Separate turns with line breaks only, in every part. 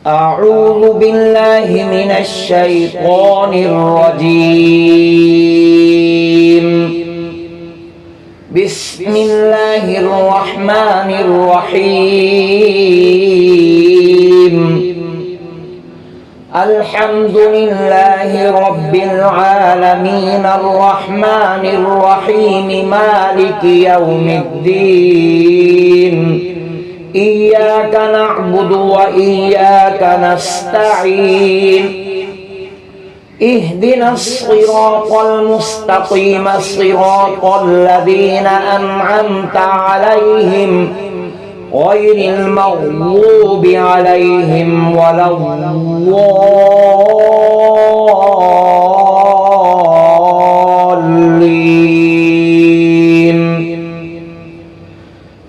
أعوذ بالله من الشيطان الرجيم. بسم الله الرحمن الرحيم. الحمد لله رب العالمين الرحمن الرحيم مالك يوم الدين. إياك نعبد وإياك نستعين. اهدنا الصراط المستقيم صراط الذين أنعمت عليهم غير المغضوب عليهم ولا الضالين.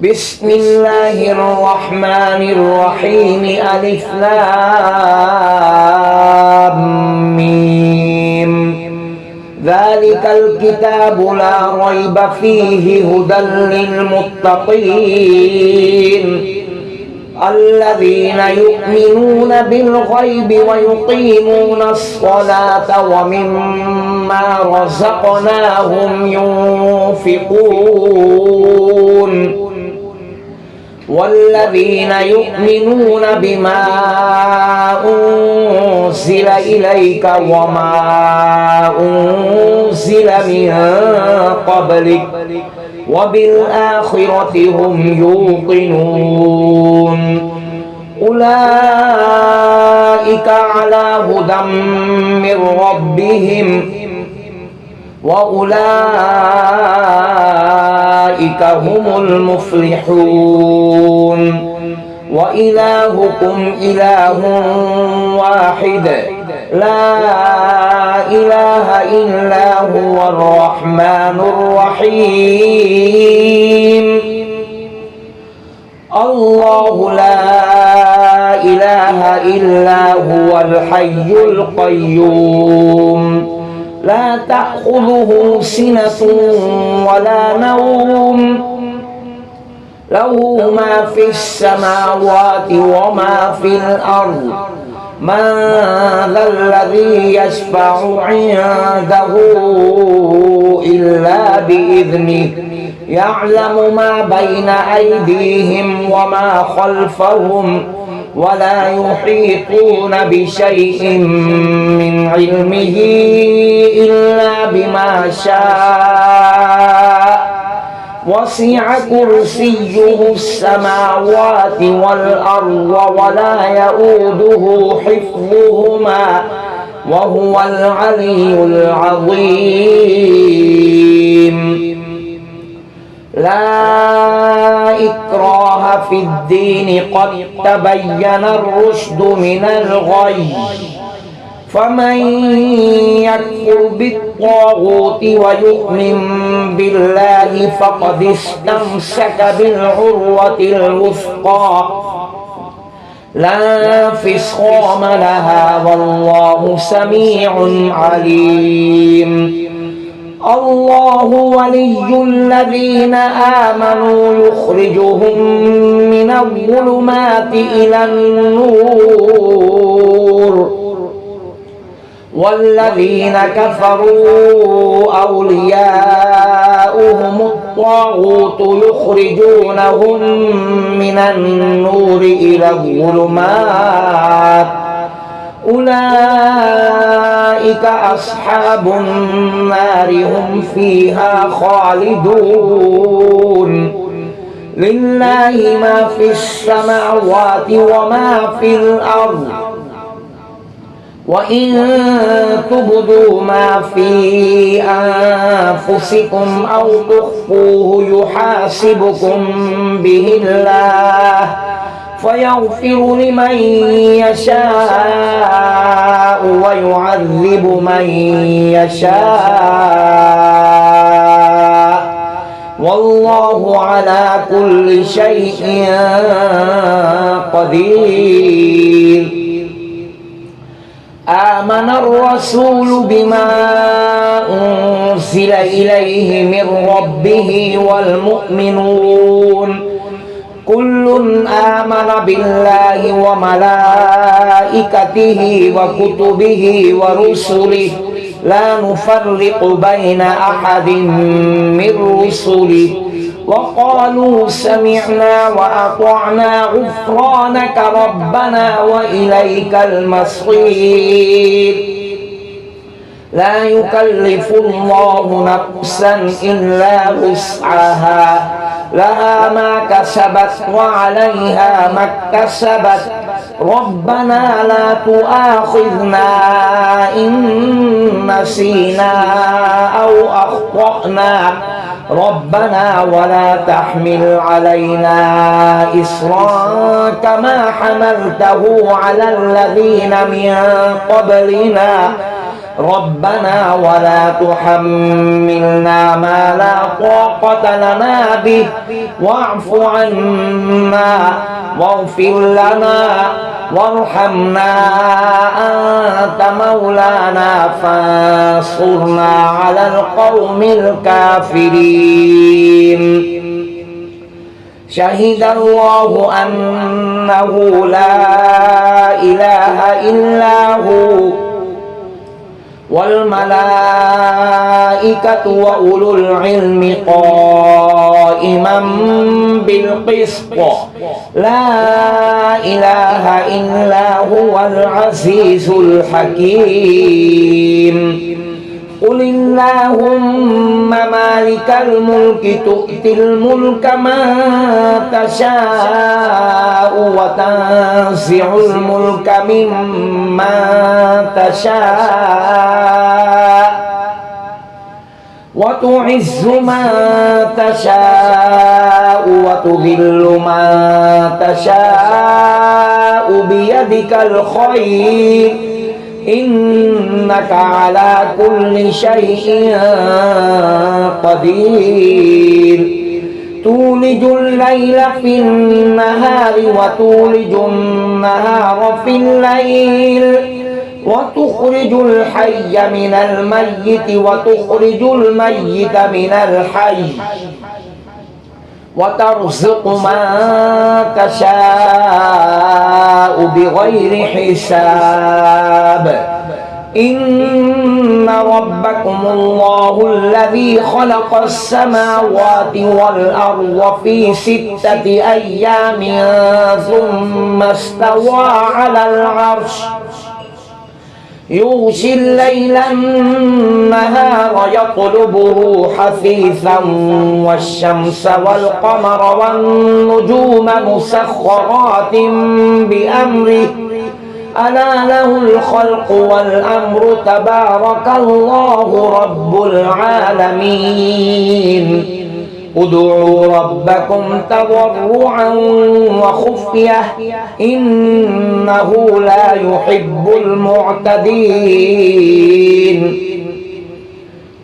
بسم الله الرحمن الرحيم. ألف لام ميم. ذلك الكتاب لا ريب فيه هدى للمتقين الذين يؤمنون بالغيب ويقيمون الصلاة ومما رزقناهم ينفقون والذين يؤمنون بما أنزل إليك وما أنزل من قبلك وبالآخرة هم يوقنون. أولئك على هدى من ربهم وأولئك هم المفلحون. وإلهكم إله واحد لا إله إلا هو الرحمن الرحيم. الله لا إله إلا هو الحي القيوم لا تأخذه سنة ولا نوم له ما في السماوات وما في الأرض. من ذا الذي يشفع عنده إلا بإذنه يعلم ما بين أيديهم وما خلفهم ولا يحيطون بشيء من علمه إلا بما شاء. وسع كرسيه السماوات والأرض ولا يؤوده حفظهما وهو العلي العظيم. لا إكراه في الدين قد تبين الرشد من الغي. فمن يكفر بالطاغوت ويؤمن بالله فقد استمسك بالعروة الوثقى لا انفصام لها والله سميع عليم. الله ولي الذين آمنوا يخرجهم من الظلمات إلى النور والذين كفروا أولياؤهم الطاغوت يخرجونهم من النور إلى الظلمات. أولئك أصحاب النار هم فيها خالدون. لله ما في السماوات وما في الأرض وإن تبدوا ما في أنفسكم أو تخفوه يحاسبكم به الله فيغفر لمن يشاء ويعذب من يشاء والله على كل شيء قدير. آمن الرسول بما أنزل إليه من ربه والمؤمنون كل آمن بالله وملائكته وكتبه ورسله لا نفرق بين أحد من رسله وقالوا سمعنا وأطعنا غفرانك ربنا وإليك المصير لا يكلف الله نفسا إلا وسعها لها ما كسبت وعليها ما اكتسبت ربنا لا تؤاخذنا إن نسينا أو أخطأنا ربنا ولا تحمل علينا إصرا كما حملته على الذين من قبلنا ربنا ولا تحملنا ما لا طاقة لنا به واعف عنا واغفر لنا وارحمنا أنت مولانا فانصرنا على القوم الكافرين شهد الله أنه لا إله إلا هو والملائكة وأولو العلم قائما بالقسط لا إله إلا هو العزيز الحكيم قل اللهم مالك الملك تؤتي الملك من تشاء وتنزع الملك ممن تشاء وتعز من تشاء وتذل من تشاء بيدك الخير إنك على كل شيء قدير تولج الليل في النهار وتولج النهار في الليل وتخرج الحي من الميت وتخرج الميت من الحي وترزق من تشاء بغير حساب إن ربكم الله الذي خلق السماوات والأرض في 6 أيام ثم استوى على العرش يغشي الليل النهار يطلبه حثيثا والشمس والقمر والنجوم مسخرات بأمره ألا له الخلق والأمر تبارك الله رب العالمين ادعوا ربكم تضرعا وخفية إنه لا يحب المعتدين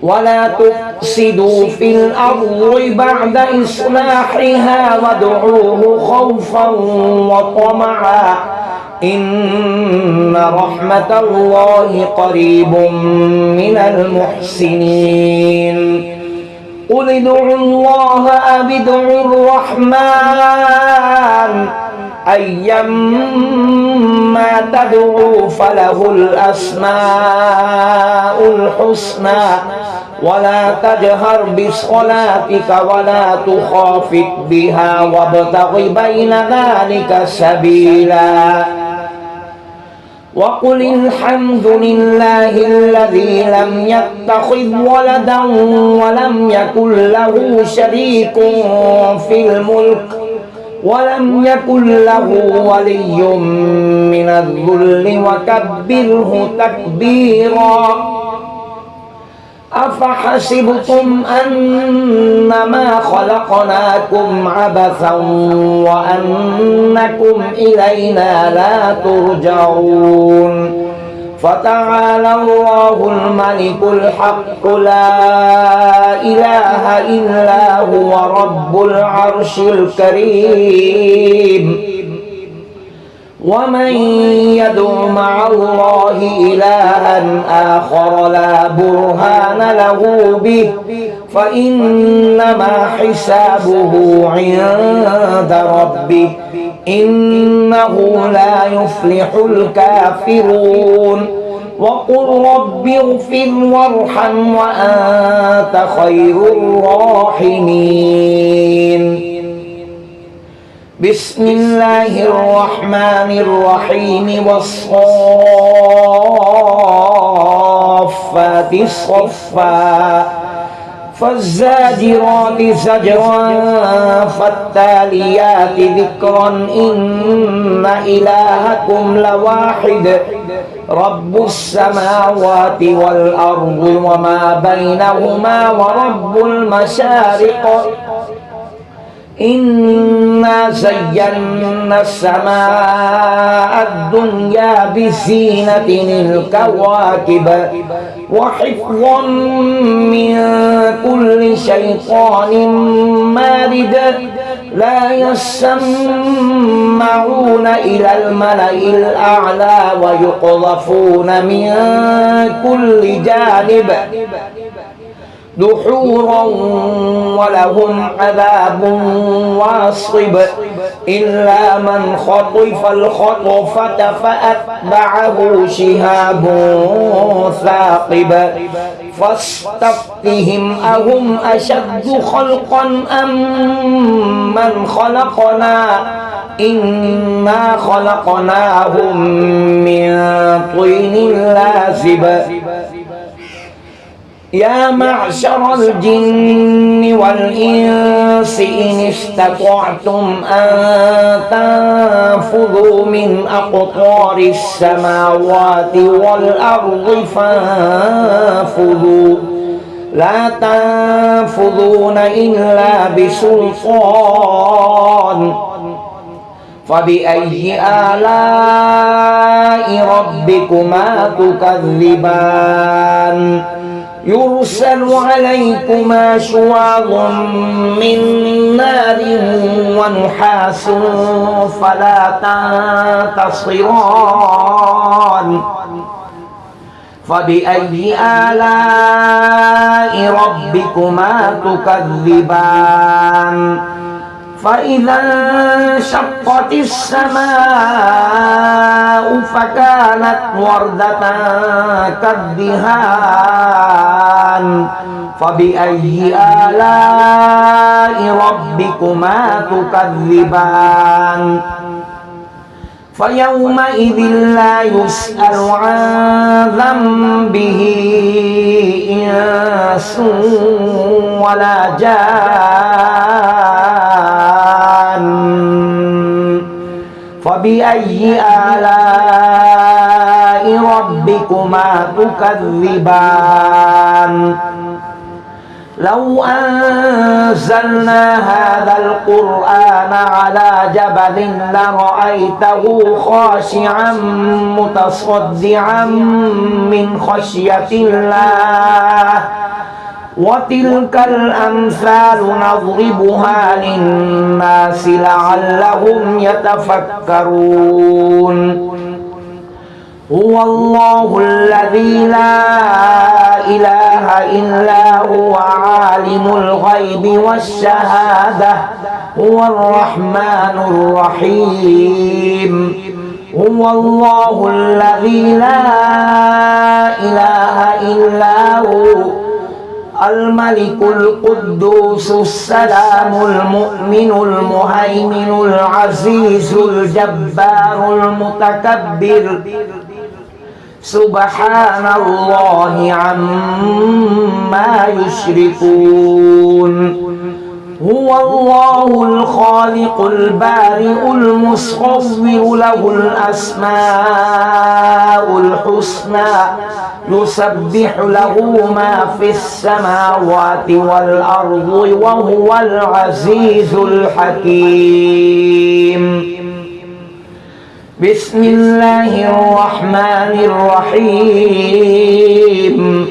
ولا تفسدوا في الأرض بعد إصلاحها وادعوه خوفا وطمعا إن رحمة الله قريب من المحسنين قل ادعوا الله أو ادعوا الرحمن أيما تدعوا فله الأسماء الحسنى ولا تجهر بصلاتك ولا تخافت بها وابتغ بين ذلك سبيلا وقل الحمد لله الذي لم يتخذ ولدا ولم يكن له شريك في الملك ولم يكن له ولي من الذل وكبره تكبيرا أفحسبتم أنما خلقناكم عبثا وأنكم إلينا لا ترجعون فتعالى الله الملك الحق لا إله إلا هو رب العرش الكريم ومن يدع مع الله إلها آخر لا برهان له به فإنما حسابه عند ربه إنه لا يفلح الكافرون وقل رب اغفر وارحم وأنت خير الراحمين بسم الله الرحمن الرحيم والصافات صفا فالزاجرات زجرا فالتاليات ذكرا إن إلهكم لواحد رب السماوات والأرض وما بينهما ورب المشارق إنا زينا السماء الدنيا بزينة الكواكب وحفظا من كل شيطان مارد لا يسمعون إلى الملأ الأعلى ويقذفون من كل جانب دحورا ولهم عذاب واصب إلا من خطف الخطفة فأتبعه شهاب ثاقب فاستفتهم أهم أشد خلقا أم من خلقنا إنا خلقناهم من طين لازب يا معشر الجن والإنس إن استطعتم أن تنفذوا من أقطار السماوات والأرض فانفذوا لا تنفذون إلا بسلطان فبأي آلاء ربكما تكذبان يرسل عليكما شواظ من نار ونحاس فلا تنتصران فبأي آلاء ربكما تكذبان فإذا انشقت السماء فكانت وردة كالدهان فبأي آلاء ربكما تكذبان فيومئذ لا يسأل عن ذنبه إنس ولا جان فبأي آلاء ربكما تكذبان لو أنزلنا هذا القرآن على جبل لرأيته خاشعا متصدعا من خشية الله وتلك الأمثال نضربها للناس لعلهم يتفكرون هو الله الذي لا إله إلا هو عالم الغيب والشهادة هو الرحمن الرحيم هو الله الذي لا إله إلا هو الملك القدوس السلام المؤمن المهيمن العزيز الجبار المتكبر سبحان الله عما يشركون هو الله الخالق البارئ المصور له الأسماء الحسنى يسبح له ما في السماوات والأرض وهو العزيز الحكيم بسم الله الرحمن الرحيم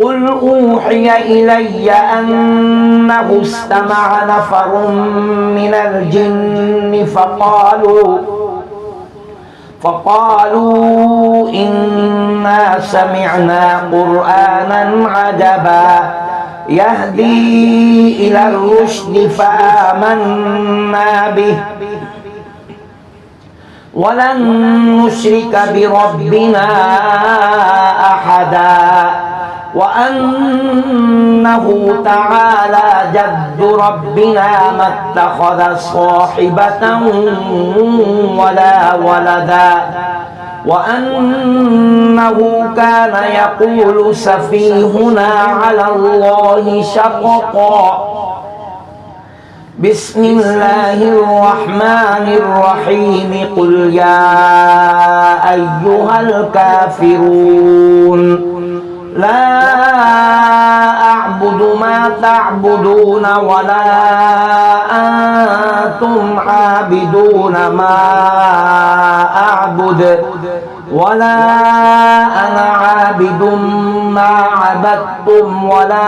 قل أوحي إلي أنه استمع نفر من الجن فقالوا إنا سمعنا قرآنا عجبا يهدي إلى الرشد فآمنا به ولن نشرك بربنا أحدا وأنه تعالى جد ربنا ما اتخذ صاحبة ولا ولدا وأنه كان يقول سفيهنا على الله شططا بسم الله الرحمن الرحيم قل يا أيها الكافرون لا أعبد ما تعبدون ولا أنتم عابدون ما أعبد ولا أنا عابد ما عبدتم ولا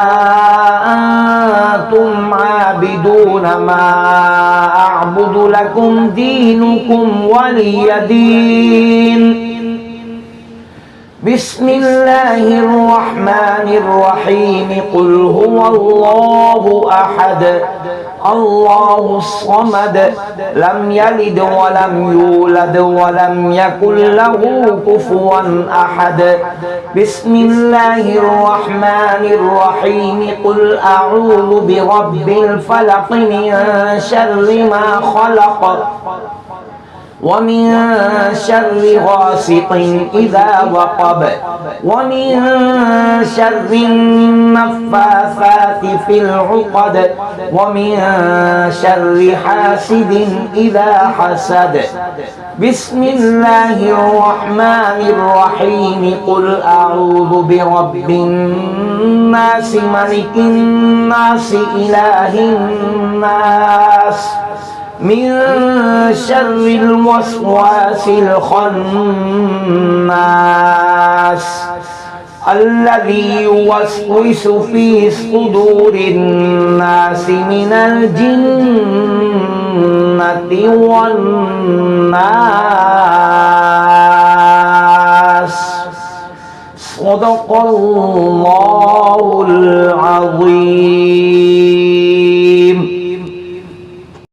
أنتم عابدون ما أعبد لكم دينكم ولي دين بسم الله الرحمن الرحيم قل هو الله أحد الله الصمد لم يلد ولم يولد ولم يكن له كفوا أحد بسم الله الرحمن الرحيم قل أعوذ برب الفلق من شر ما خلق ومن شر غاسق إذا وقب ومن شر النفاثات في العقد ومن شر حاسد إذا حسد بسم الله الرحمن الرحيم قل أعوذ برب الناس ملك الناس إله الناس من شر الوسواس الخناس الذي يوسوس في صدور الناس من الجنة والناس صدق الله العظيم